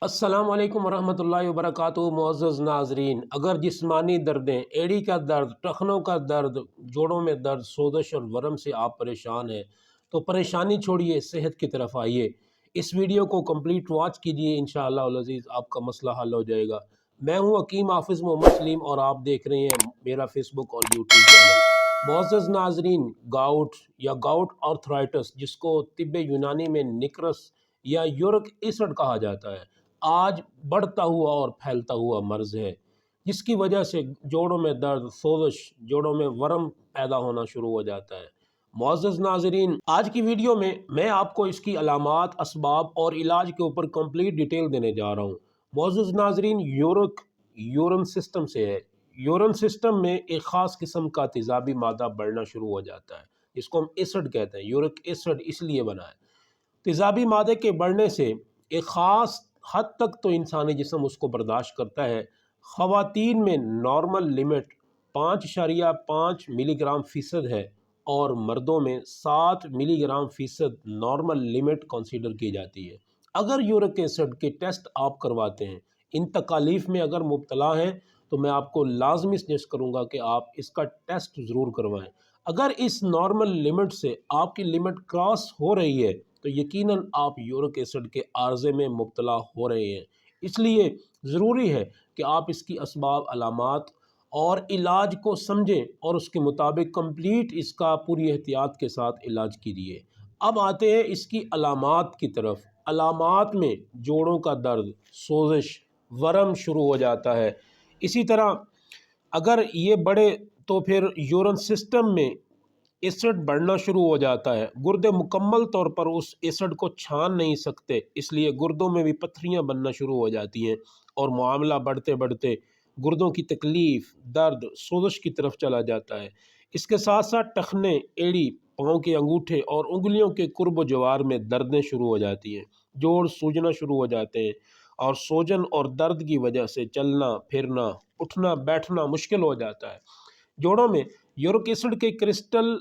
अस्सलाम वालेकुम वरहमतुल्लाहि वबरकातुहू। मुअज़्ज़ज़ नाज़रीन, अगर जिस्मानी दर्दें, एड़ी का दर्द, टखनों का दर्द, जोड़ों में दर्द, सोज़श और वरम से आप परेशान हैं तो परेशानी छोड़िए, सेहत की तरफ आइए। इस वीडियो को कंप्लीट वॉच कीजिए, इंशाअल्लाह अल अज़ीज़ आपका मसला हल हो जाएगा। मैं हूँ हकीम हाफ़िज़ मोहम्मद सलीम और आप देख रहे हैं मेरा फेसबुक और यूट्यूब चैनल। मुअज़्ज़ज़ नाज़रीन, गाउट या गाउट आर्थराइटिस, जिसको तिब्बे यूनानी में निकरस या यूरिक एसिड कहा जाता है, आज बढ़ता हुआ और फैलता हुआ मर्ज़ है, जिसकी वजह से जोड़ों में दर्द, सोज़श, जोड़ों में वरम पैदा होना शुरू हो जाता है। मुअज़्ज़ज़ नाज़रीन, आज की वीडियो में मैं आपको इसकी अलामात, असबाब और इलाज के ऊपर कंप्लीट डिटेल देने जा रहा हूँ। मुअज़्ज़ज़ नाज़रीन, यूरिन सिस्टम से है। यूरिन सिस्टम में एक ख़ास किस्म का तेज़ाबी मादा बढ़ना शुरू हो जाता है, जिसको हम एसिड कहते हैं। यूरिक एसिड इसलिए बना है, तेज़ाबी मादे के बढ़ने से एक ख़ास हद तक तो इंसानी जिस्म उसको बर्दाश्त करता है। ख़वातीन में नॉर्मल लिमिट 5.5 मिलीग्राम फ़ीसद है और मर्दों में 7 मिलीग्राम फ़ीसद नॉर्मल लिमिट कंसीडर की जाती है। अगर यूरिक एसिड के टेस्ट आप करवाते हैं, इन तकालीफ में अगर मुब्तला हैं, तो मैं आपको लाजमी सजेस्ट करूँगा कि आप इसका टेस्ट ज़रूर करवाएं। अगर इस नॉर्मल लिमिट से आपकी लिमिट क्रॉस हो रही है तो यकीनन आप यूरिक एसिड के आर्ज़े में मुब्तला हो रहे हैं। इसलिए ज़रूरी है कि आप इसकी असबाब, अलामात और इलाज को समझें और उसके मुताबिक कंप्लीट इसका पूरी एहतियात के साथ इलाज कीजिए। अब आते हैं इसकी अलामात की तरफ। अलामात में जोड़ों का दर्द, सोज़श, वरम शुरू हो जाता है। इसी तरह अगर ये बढ़े तो फिर यूरिन सिस्टम में एसिड बढ़ना शुरू हो जाता है। गुर्दे मुकम्मल तौर पर उस एसिड को छान नहीं सकते, इसलिए गुर्दों में भी पत्थरियां बनना शुरू हो जाती हैं और मामला बढ़ते बढ़ते गुर्दों की तकलीफ़, दर्द, सोज़श की तरफ चला जाता है। इसके साथ साथ टखने, एड़ी, पाँव के अंगूठे और उंगलियों के कुर्ब जवार में दर्दें शुरू हो जाती हैं। जोड़ सूजना शुरू हो जाते हैं और सूजन और दर्द की वजह से चलना फिरना, उठना बैठना मुश्किल हो जाता है। जोड़ों में यूरिक एसिड के क्रिस्टल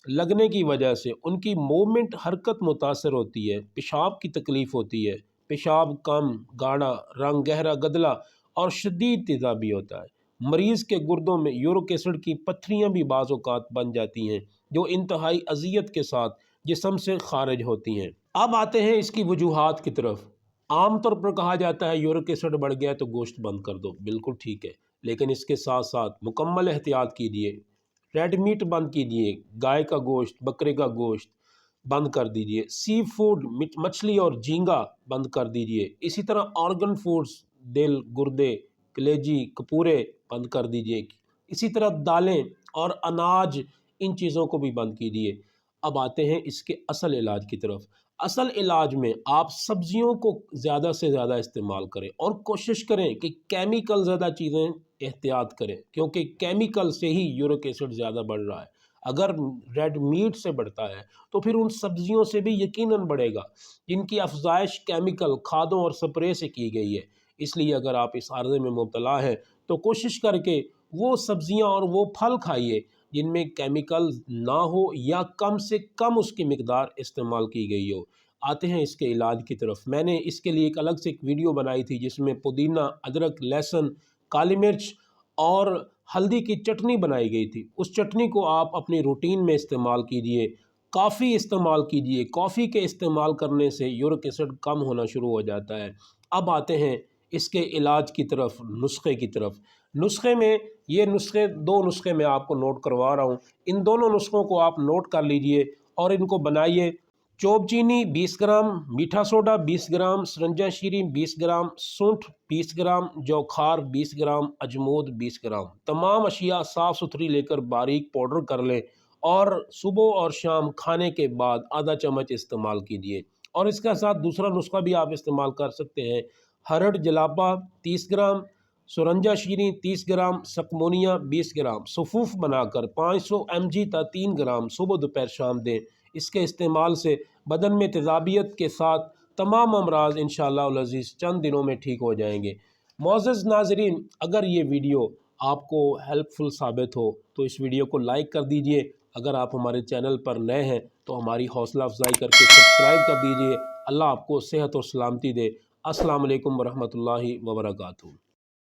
लगने की वजह से उनकी मूवमेंट, हरकत मुतासर होती है। पेशाब की तकलीफ़ होती है, पेशाब कम, गाढ़ा, रंग गहरा, गदला और शदीद तेज़ाबी होता है। मरीज़ के गुर्दों में यूरिक एसिड की पत्थरियाँ भी बाज़ औक़ात बन जाती हैं, जो इंतहाई अज़ियत के साथ जिस्म से खारिज होती हैं। अब आते हैं इसकी वजूहात की तरफ। आम तौर पर कहा जाता है यूरिक एसिड बढ़ गया है तो गोश्त बंद कर दो, बिल्कुल ठीक है, लेकिन इसके साथ साथ मुकम्मल एहतियात कीजिए। रेड मीट बंद कीजिए, गाय का गोश्त, बकरे का गोश्त बंद कर दीजिए। सी फूड, मछली और झींगा बंद कर दीजिए। इसी तरह ऑर्गन फूड्स, दिल, गुर्दे, कलेजी, कपूरे बंद कर दीजिए। इसी तरह दालें और अनाज, इन चीज़ों को भी बंद कीजिए। अब आते हैं इसके असल इलाज की तरफ। असल इलाज में आप सब्जियों को ज़्यादा से ज़्यादा इस्तेमाल करें और कोशिश करें कि केमिकल ज़्यादा चीज़ें एहतियात करें, क्योंकि केमिकल से ही यूरिक एसिड ज़्यादा बढ़ रहा है। अगर रेड मीट से बढ़ता है तो फिर उन सब्जियों से भी यकीनन बढ़ेगा, जिनकी अफजाइश केमिकल, खादों और स्प्रे से की गई है। इसलिए अगर आप इस आर्ज़े में मुब्तला हैं तो कोशिश करके वो सब्जियां और वो फल खाइए जिनमें केमिकल ना हो या कम से कम उसकी मिकदार इस्तेमाल की गई हो। आते हैं इसके इलाज की तरफ। मैंने इसके लिए एक अलग से एक वीडियो बनाई थी जिसमें पुदीना, अदरक, लहसुन, काली मिर्च और हल्दी की चटनी बनाई गई थी। उस चटनी को आप अपनी रूटीन में इस्तेमाल कीजिए। कॉफ़ी इस्तेमाल कीजिए। कॉफ़ी के इस्तेमाल करने से यूरिक एसिड कम होना शुरू हो जाता है। अब आते हैं इसके इलाज की तरफ, नुस्खे की तरफ। नुस्खे में ये नुस्खे, दो नुस्खे मैं आपको नोट करवा रहा हूँ। इन दोनों नुस्खों को आप नोट कर लीजिए और इनको बनाइए। चौब चीनी 20 ग्राम, मीठा सोडा 20 ग्राम, सरंजा शीरी 20 ग्राम, सूंठ 20 ग्राम, जौखार 20 ग्राम, अजमोद 20 ग्राम। तमाम अशिया साफ़ सुथरी लेकर बारीक पाउडर कर लें और सुबह और शाम खाने के बाद आधा चम्मच इस्तेमाल कीजिए। और इसके साथ दूसरा नुस्खा भी आप इस्तेमाल कर सकते हैं। हरड़ जलापा 30 ग्राम, सुरंजा शीरी 30 ग्राम, सकमोनिया 20 ग्राम, सफ़ूफ़ बनाकर 500 mg तक 3 ग्राम सुबह दोपहर शाम दें। इसके इस्तेमाल से बदन में तेज़ाबियत के साथ तमाम अमराज इंशाअल्लाह अल अज़ीज़ चंद दिनों में ठीक हो जाएंगे। मुअज़्ज़ज़ नाज़रीन, अगर ये वीडियो आपको हेल्पफुल साबित हो तो इस वीडियो को लाइक कर दीजिए। अगर आप हमारे चैनल पर नए हैं तो हमारी हौसला अफजाई करके सब्सक्राइब कर दीजिए। अल्लाह आपको सेहत और सलामती दे। السلام علیکم ورحمۃ اللہ وبرکاتہ۔